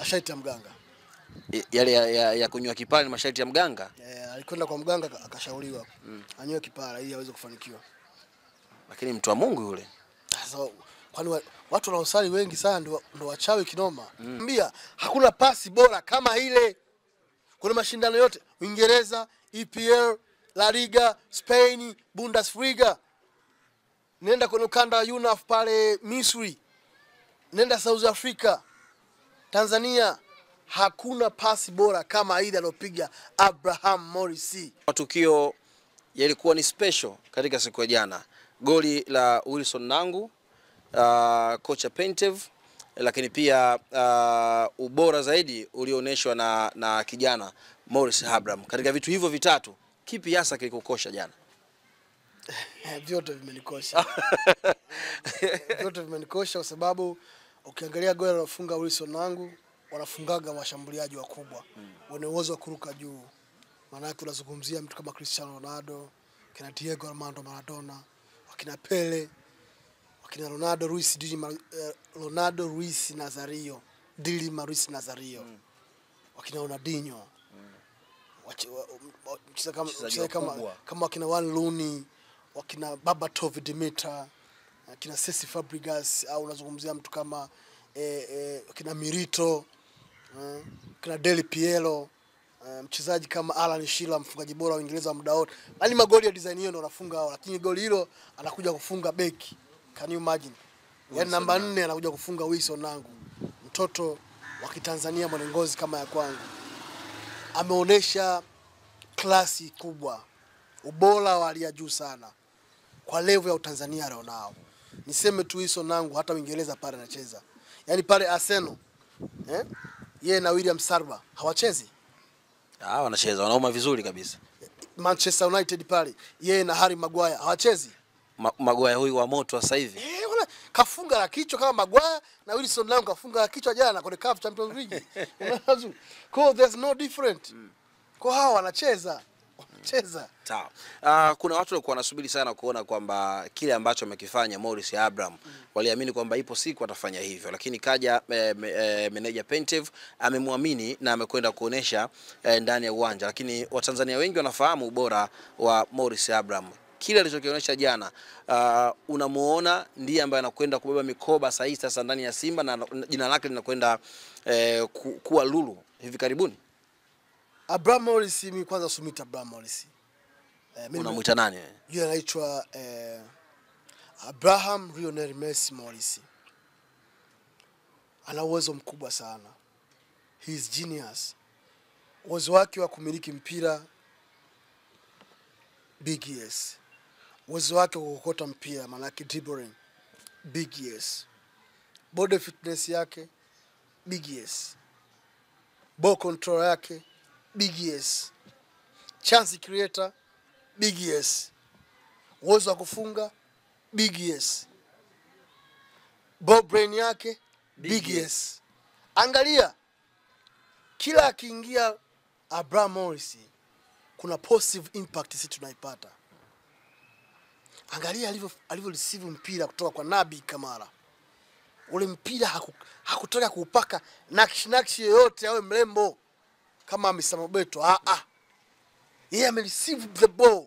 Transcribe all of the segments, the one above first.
masharti ya mganga. Yale ya kunywa kipara ni masharti ya mganga? Alikwenda kwa mganga akashauriwa anywe kipara ili aweze kufanikiwa. Lakini mtu wa Mungu yule. Sasa kwani watu wanaosali wengi sana ndio wachawi kinoma. Mbia hakuna pasi bora kama ile. Kuna mashindano yote Uingereza, EPL, La Liga, Spain, Bundesliga. Nenda kwenye ukanda wa UNAF pale Misri. Nenda South Africa, Tanzania, hakuna pasi bora kama ile aliyopiga Abraham Morris. Matukio yalikuwa ni special katika siku ya jana. Goli la Wilson Nangu, kocha Pentev, lakini pia ubora zaidi ulioonyeshwa na kijana Morris Abraham. Katika vitu hivyo vitatu, kipi hasa kilikukosha jana? Vyote vimenikosha. Vyote vimenikosha kwa sababu ukiangalia goli alofunga Wilson Nangu, wanafungaga washambuliaji wakubwa wenye uwezo wa kuruka juu. Maana yake unazungumzia mtu kama Cristiano Ronaldo, kina Diego Armando Maradona, wakina Pele, wakina Ronaldo Ruiz Nazario, Dilma Ruiz Nazario, wakina Ronaldinho, kama wakina Wayne Rooney, wakina Berbatov Dimitar, wakina Cesc Fabregas, au unazungumzia mtu kama wakina Milito, kina Del Piero, mchezaji kama Alan Shearer, mfungaji bora wa Uingereza muda wote. Yaani magoli ya design hiyo ndio wanafunga hao, lakini goli hilo anakuja kufunga beki. Can you imagine? Yaani namba 4 anakuja kufunga Wilson Nangu. Mtoto wa Kitanzania mwenye ngozi kama ya kwangu. Ameonesha klasi kubwa. Ubora wa hali ya juu sana. Kwa level ya Utanzania alionao. Niseme tu Wilson Nangu hata Uingereza pale anacheza. Yaani pale Arsenal, yeye na William Saliba hawachezi? Wanacheza, wanauma vizuri kabisa. Manchester United pale, yeye na Harry Maguire hawachezi? Maguire huyu wa moto sasa hivi. Wala kafunga la kichwa kama Maguire, na Wilson Nangu kafunga la kichwa jana kwenye CAF Champions League. Kwa there's no different. Kwa hao wanacheza. Sawa. Kuna watu walikuwa wanasubiri sana kuona kwamba kile ambacho amekifanya Morris Abraham, waliamini kwamba ipo siku atafanya hivyo, lakini kaja meneja Pentev amemwamini na amekwenda kuonesha ndani ya uwanja. Lakini Watanzania wengi wanafahamu ubora wa Morris Abraham. Kile alichokionyesha jana, unamuona ndiye ambaye anakwenda kubeba mikoba sahihi sasa ndani ya Simba, na jina lake linakwenda kuwa lulu hivi karibuni. Abraham Morris, mimi kwanza sumita Abraham Morris. Unamuita nani wewe? Yeye anaitwa Abraham Lionel Messi Morris. Ana uwezo mkubwa sana. He is genius. Uwezo wake wa kumiliki mpira big yes. Uwezo wake wa kukota mpira maana yake dribbling big yes. Body fitness yake big yes. Ball control yake big yes. Chance creator big yes. Uwezo wa kufunga big yes. Ball brain yake big yes. Angalia kila akiingia Abraham Morris kuna positive impact sisi tunaipata. Angalia alivyo receive mpira kutoka kwa Nabi Kamara. Ule mpira hakutaka kuupaka nakshi yoyote awe mrembo kama Hamisa Mobeto. Yeye amereceive the ball,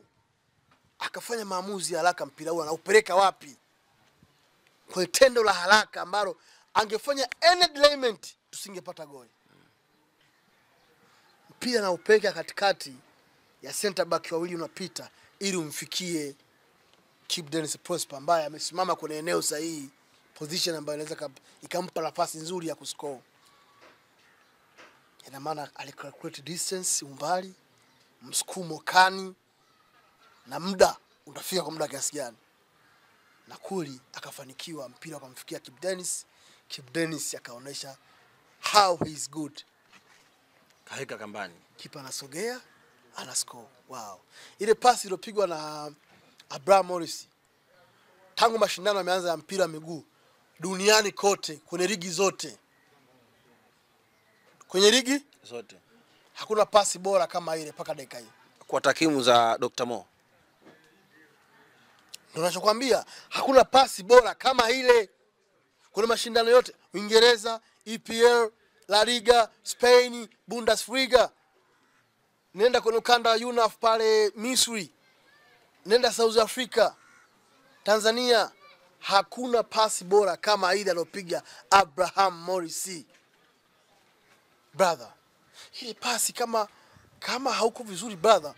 akafanya maamuzi haraka, mpira huo anaupeleka wapi? Kwa tendo la haraka ambalo angefanya any delayment tusingepata goli. Mpira na upeleka katikati ya center back wawili unapita ili umfikie Kibu Denis Prosper ambaye amesimama kwenye eneo sahihi, position ambayo inaweza ikampa nafasi nzuri ya kuscore. Ina maana alicalculate distance, umbali, msukumo kani na muda utafika kwa muda kiasi gani. Na kweli akafanikiwa, mpira ukamfikia Kibu Denis. Kibu Denis akaonesha how he is good. Kaika kambani. Kipa anasogea, ana score. Wow. Ile pasi iliyopigwa na Abraham Morris tangu mashindano yameanza ya mpira wa miguu duniani kote, kwenye ligi zote. Kwenye ligi zote hakuna pasi bora kama ile paka dakika hii. Kwa takwimu za Dr. Mo. Ndio ninachokuambia, hakuna pasi bora kama ile. Kuna mashindano yote Uingereza, EPL, La Liga, Spain, Bundesliga. Nenda kwenye ukanda wa UNAF pale Misri. Nenda South Africa. Tanzania, hakuna pasi bora kama ile aliyopiga Abraham Morris. Brother, hii pasi kama hauko vizuri brother,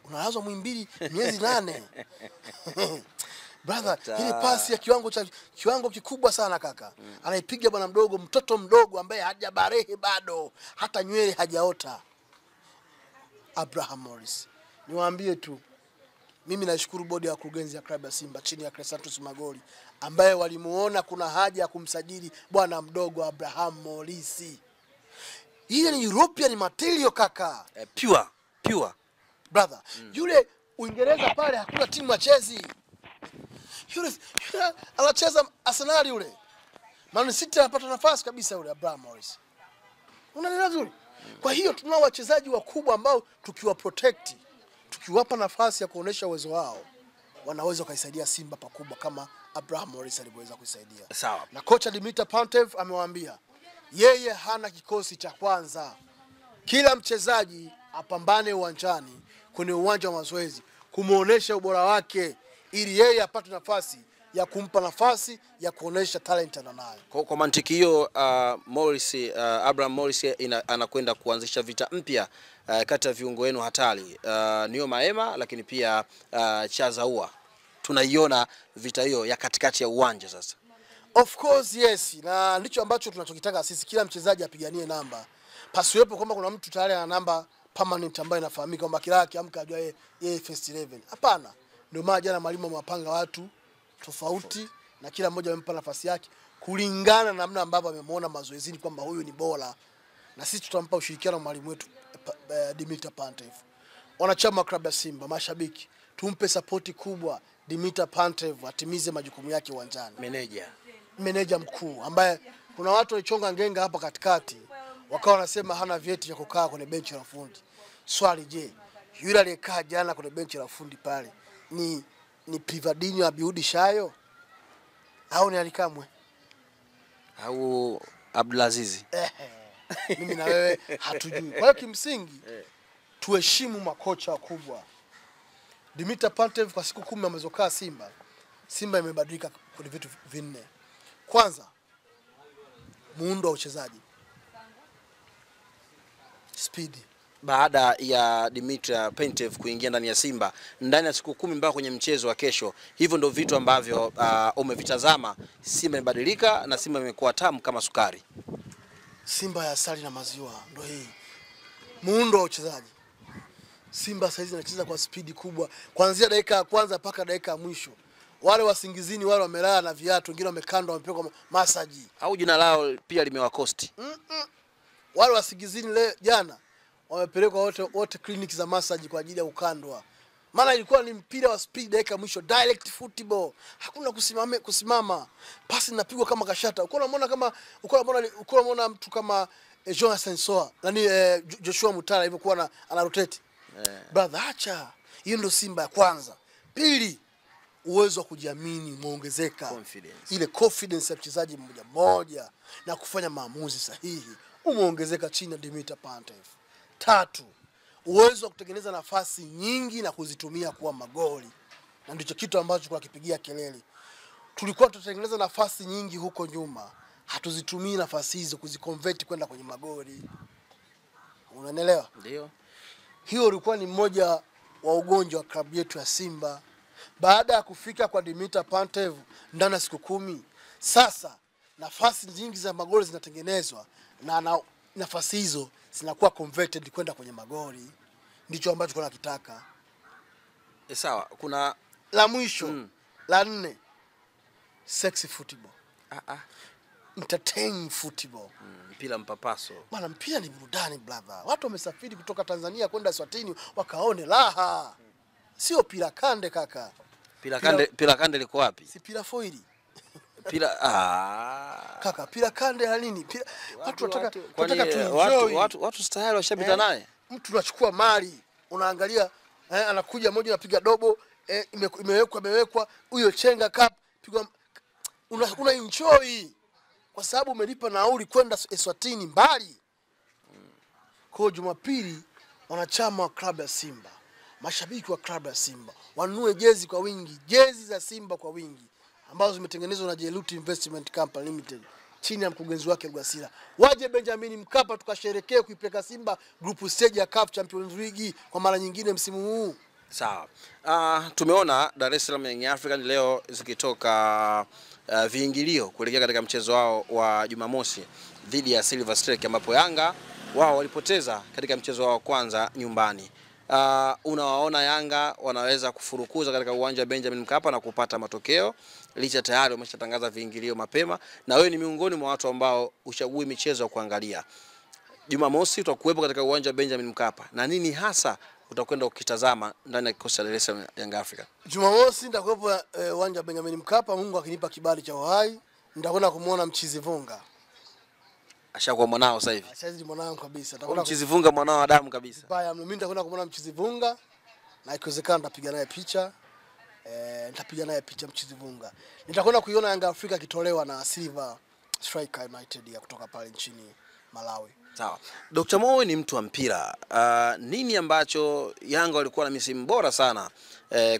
unalazwa Muhimbili miezi 8. Brother, hii pasi ya kiwango kikubwa sana kaka. Anaipiga bwana mdogo, mtoto mdogo ambaye hajabarehe bado, hata nywele hajaota. Abraham Morris. Niwaambie tu, mimi nashukuru bodi ya kurugenzi ya klabu ya Simba chini ya Crescentus Magoli ambaye walimuona kuna haja ya kumsajili bwana mdogo Abraham Morris. Ile ni European material kaka. Pure. Brother, yule Uingereza pale hakuna timu achezi. Yule anacheza Arsenal yule. Man City anapata nafasi kabisa yule Abraham Morris. Unaelewa vizuri? Kwa hiyo tunao wachezaji wakubwa ambao tukiwa protect, tukiwapa nafasi ya kuonesha uwezo wao, wanaweza kaisaidia Simba pakubwa kama Abraham Morris alivyoweza kusaidia. Sawa. Na kocha Dimitar Pantev amewaambia yeye hana kikosi cha kwanza. Kila mchezaji apambane uwanjani kwenye uwanja wa mazoezi kumuonesha ubora wake ili yeye apate nafasi ya kumpa nafasi ya kuonesha talent anayo. Kwa mantiki hiyo Abraham Morris anakwenda kuanzisha vita mpya kati ya viungo wenu hatari, Nio Maema lakini pia Chazaua. Tunaiona vita hiyo ya katikati ya uwanja sasa. Of course yes, na ndicho ambacho tunachokitaka sisi, kila mchezaji apiganie namba. Pasiwepo kwamba kuna mtu tayari ana namba permanent ambayo inafahamika kwamba kila akiamka ajua yeye first 11. Hapana. Ndio maana jana mwalimu amewapanga watu tofauti na kila mmoja amempa nafasi yake kulingana na namna ambavyo amemwona mazoezini kwamba huyu ni bora, na sisi tutampa ushirikiano na mwalimu wetu Dimitar Pantev. Wanachama wa klabu ya Simba, mashabiki, tumpe support kubwa Dimitar Pantev atimize majukumu yake uwanjani. Meneja mkuu ambaye kuna watu walichonga ngenga hapa katikati wakawa wanasema hana vyeti vya kukaa kwenye benchi la fundi. Swali, je, yule aliyekaa jana kwenye benchi la fundi pale ni Privadinho Abiudi Shayo au ni Alikamwe au Abdulaziz? Mimi na wewe hatujui. Kwa hiyo kimsingi tuheshimu makocha wakubwa. Dimitar Pantev kwa siku 10 amezokaa Simba imebadilika kwa vitu vinne. Kwanza, muundo wa uchezaji. Speed. Baada ya Dimitar Pantev kuingia ndani ya Simba ndani ya siku 10 mpaka kwenye mchezo wa kesho, hivyo ndio vitu ambavyo umevitazama. Simba imebadilika na Simba imekuwa tamu kama sukari. Simba ya asali na maziwa ndio hii. Muundo wa uchezaji. Simba saizi inacheza kwa spidi kubwa kuanzia dakika ya kwanza mpaka dakika ya mwisho. Wale wasingizini wale wamelala na viatu, wengine wamekandwa wamepelekwa massage. Au jina lao pia limewakosti. Wale wasingizini jana wamepelekwa wote kliniki za massage kwa ajili ya ukandwa. Maana ilikuwa ni mpira wa speed dakika mwisho, direct football. Hakuna kusimama. Pasi inapigwa kama kashata. Uko unaona mtu kama Jonathan Soa, Joshua Mutara hivyo kuwa ana rotate. Brother, acha. Hiyo ndio Simba ya kwanza. Pili, uwezo wa kujiamini umeongezeka. Ile confidence ya mchezaji mmoja na kufanya maamuzi sahihi umeongezeka chini ya Dimitar Pantev. Tatu, uwezo wa kutengeneza nafasi nyingi na kuzitumia kuwa magoli. Na ndicho kitu ambacho tunakipigia kelele. Tulikuwa tunatengeneza nafasi nyingi huko nyuma, hatuzitumii nafasi hizo kuziconvert kwenda kwenye magoli. Unaelewa? Ndio. Hiyo ilikuwa ni mmoja wa ugonjwa wa klabu yetu ya Simba. Baada ya kufika kwa Dimitar Pantev ndani ya siku 10, sasa nafasi nyingi za magoli zinatengenezwa na nafasi hizo zinakuwa converted kwenda kwenye magoli. Ndicho ambacho tunakitaka. Sawa, kuna la mwisho, la 4, sexy football. Entertaining football. Mpira mpapaso. Bwana, mpira ni burudani brother. Watu wamesafiri kutoka Tanzania kwenda Swatini wakaone raha. Sio pila kande kaka. Pila kande liko wapi? Si pila foili. Kaka, pila kande ya nini? Watu wanataka tu watu style washabita naye. Mtu anachukua mali, unaangalia anakuja mmoja anapiga dobo, imewekwa huyo chenga cup pigwa, una enjoy. kwa sababu umelipa nauli kwenda Eswatini mbali. Kwa Jumapili wanachama wa klabu ya Simba, mashabiki wa klabu ya Simba wanunue jezi kwa wingi, jezi za Simba kwa wingi ambazo zimetengenezwa na Jelut Investment Company Limited chini ya mkurugenzi wake Rugasira. Waje Benjamin Mkapa tukasherekee kuipeleka Simba group stage ya CAF Champions League kwa mara nyingine msimu huu. Sawa. Tumeona Dar es Salaam Young African leo zikitoka viingilio kuelekea katika mchezo wao wa Jumamosi dhidi ya Silver Strike, ambapo Yanga wao walipoteza katika mchezo wao kwanza nyumbani. Unawaona Yanga wanaweza kufurukuza katika uwanja wa Benjamin Mkapa na kupata matokeo licha tayari wameshatangaza viingilio mapema, na wewe ni miongoni mwa watu ambao uchagui michezo kuangalia? Jumamosi utakuwepo katika uwanja wa Benjamin Mkapa, na nini hasa utakwenda ukitazama ndani ya kikosi cha Dar es Salaam Young Africa? Jumamosi nitakuwepo uwanja wa Benjamin Mkapa, Mungu akinipa kibali cha uhai, nitakwenda kumuona Mchizi Vunga. Ashakuwa mwanao sasa hivi. Ashazi mwanao kabisa. Nitakwenda Mchizi Vunga, mwanao wa damu kabisa. Baya, mimi nitakwenda kumuona Mchizi Vunga na ikiwezekana nitapiga naye picha. Nitapiga naye picha Mchizi Vunga. Nitakwenda kuiona Yanga Afrika kitolewa na Silver Strike United ya kutoka pale nchini Malawi. Sawa. Dr. Mo ni mtu wa mpira. Nini ambacho Yanga walikuwa na misimu bora sana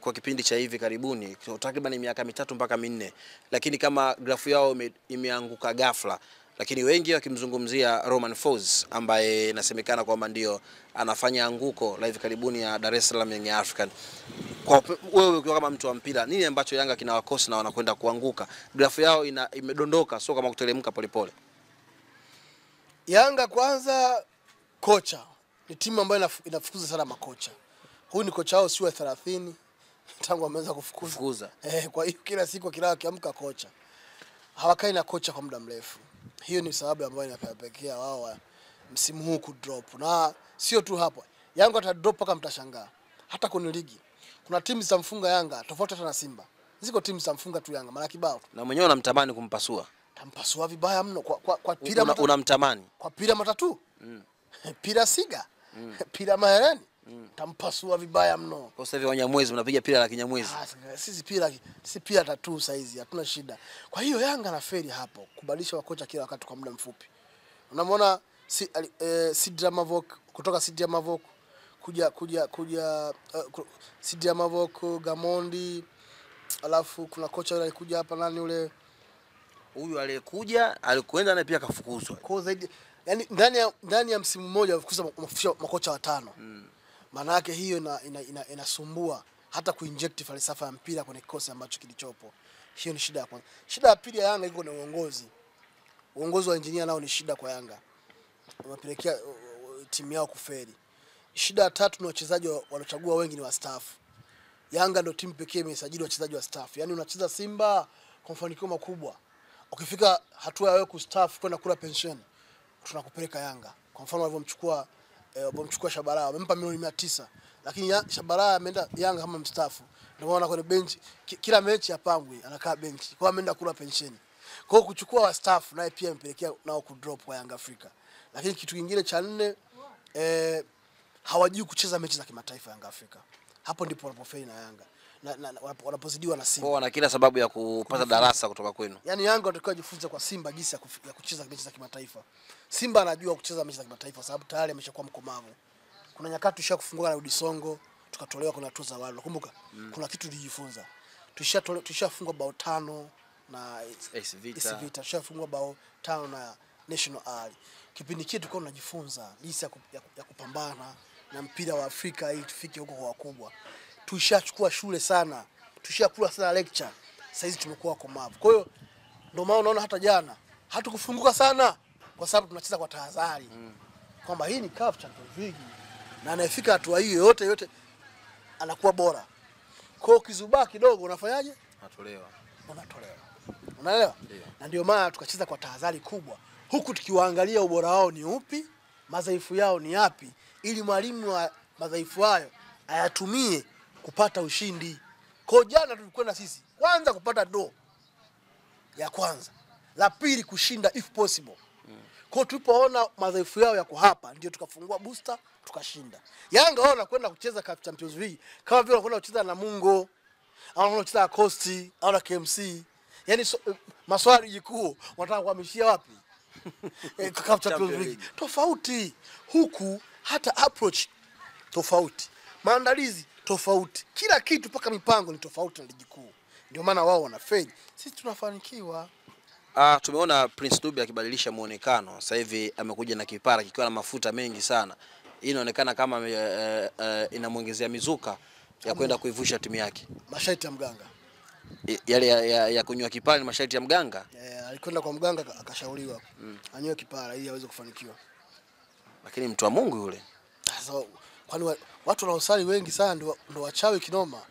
kwa kipindi cha hivi karibuni, takriban miaka 3 mpaka 4, lakini kama grafu yao imeanguka ghafla, lakini wengi wakimzungumzia Romain Folz ambaye inasemekana kwamba ndio anafanya anguko la hivi karibuni ya Dar es Salaam Young African. Kwa wewe ukiwa kama mtu wa mpira, nini ambacho Yanga kinawakosa na wanakwenda kuanguka? Grafu yao imedondoka, sio kama kuteremka polepole. Yanga kwanza, kocha ni timu ambayo inafukuza sana makocha. Huyu ni kocha wao sio 30 tangu ameanza kufukuza. Kwa hiyo kila siku kila kiamka kocha. Hawakai na kocha kwa muda mrefu. Hiyo ni sababu ambayo inapelekea wao msimu huu ku drop. Na sio tu hapo, Yanga ata drop mpaka mtashangaa. Hata kwenye ligi kuna timu zitamfunga Yanga tofauti hata na Simba. Ziko timu zitamfunga tu Yanga mara kibao. Na mwenyewe unamtamani kumpasua. Tampasua vibaya mno kwa pira unamtamani. Kwa pira matatu. Pira siga. Pira mahereni. Tampasua vibaya mno. Kwa sasa hivi Wanyamwezi mnapiga pira la Kinyamwezi. Sisi pira tatu saizi hatuna shida. Kwa hiyo Yanga na feri hapo kubadilisha wakocha kila wakati kwa muda mfupi. Unamwona Sidra Mavok kutoka Sidra Mavok kuja Sidra Mavok Gamondi, alafu kuna kocha yule alikuja hapa, nani yule huyu aliyekuja alikwenda na pia kafukuzwa. Kwa zaidi yani ndani ya msimu mmoja wafukuza makocha watano. Maana yake hiyo inasumbua hata kuinject falsafa ya mpira kwenye kikosi ambacho kilichopo. Hiyo ni shida ya kwanza. Shida ya pili ya Yanga iko na uongozi. Uongozi wa engineer nao ni shida kwa Yanga. Wamepelekea timu yao kufeli. Shida ya tatu ni wachezaji waliochagua wengi ni wastaafu. Yanga ndio timu pekee imesajili wachezaji wastaafu. Yaani unacheza Simba kwa mafanikio makubwa, ukifika hatua ya wewe kustaafu kwenda kula pension, tunakupeleka Yanga. Kwa mfano walivyomchukua Shabalala, wamempa milioni 900, lakini Shabalala ameenda Yanga kama mstaafu. Ndio maana kwenye bench kila mechi yapangwi anakaa bench. Kwa ameenda kula pension. Kwa hiyo kuchukua wastaafu naye pia impelekea nao ku drop kwa Yanga Afrika. Lakini kitu kingine cha 4, hawajui kucheza mechi za kimataifa Yanga Afrika. Hapo ndipo wanapofeli na Yanga. Na wanapozidiwa na Simba. Kwa wana kila sababu ya kupata darasa kutoka kwenu. Yaani Yanga watakiwa jifunze kwa Simba jinsi ya kucheza mechi za kimataifa. Simba anajua kucheza mechi za kimataifa sababu tayari ameshakuwa mkomavu. Kuna nyakati tushakufungua na Udisongo, tukatolewa kuna tuzo za wale. Kumbuka, kuna kitu tulijifunza. Tushafungwa bao 5 na AS Vita, tushafungwa bao 5 na National Ali. Kipindi chetu tulikuwa tunajifunza jinsi ya kupambana na mpira wa Afrika ili tufike huko kwa wakubwa. Tushachukua shule sana, tushakula sana lecture. Sasa hizi tumekuwa komavu. Kwa hiyo ndio maana unaona hata jana hatukufunguka sana kwa sababu tunacheza kwa tahadhari. Kwamba hii ni CAF Champions League na anayefika hatua hiyo yote anakuwa bora. Kwa hiyo kizubaa kidogo unafanyaje? Unatolewa. Unaelewa? Na ndio maana tukacheza kwa tahadhari kubwa. Huku tukiwaangalia ubora wao ni upi, madhaifu yao ni yapi, ili mwalimu wa madhaifu hayo ayatumie kupata ushindi. Kwa jana tulikwenda sisi kwanza kupata ya kwanza, la pili kushinda if possible. Kwa tulipoona madhaifu yao yako hapa ndio tukafungua booster tukashinda. Yanga wao wanakwenda kucheza CAF Champions League kama vile wanakwenda kucheza na Mungo au wanakwenda kucheza na Coast au na KMC. Yaani maswali jikuu wanataka kuhamishia wapi? Cup Champions League. Tofauti. Huku hata approach tofauti. Maandalizi tofauti. Kila kitu paka mipango ni tofauti na ligi kuu. Ndio maana wao wanafeli. Sisi tunafanikiwa. Tumeona Prince Dube akibadilisha muonekano. Sasa hivi amekuja na kipara kikiwa na mafuta mengi sana. Hii inaonekana kama inamuongezea mizuka ya kwenda kuivusha timu yake. Masharti ya mganga. Yale ya kunywa kipara ni masharti ya mganga? Alikwenda kwa mganga akashauriwa. Anywe kipara ili aweze kufanikiwa. Lakini mtu wa Mungu yule. Sasa kwani watu wanaosali wengi sana ndio wachawi kinoma.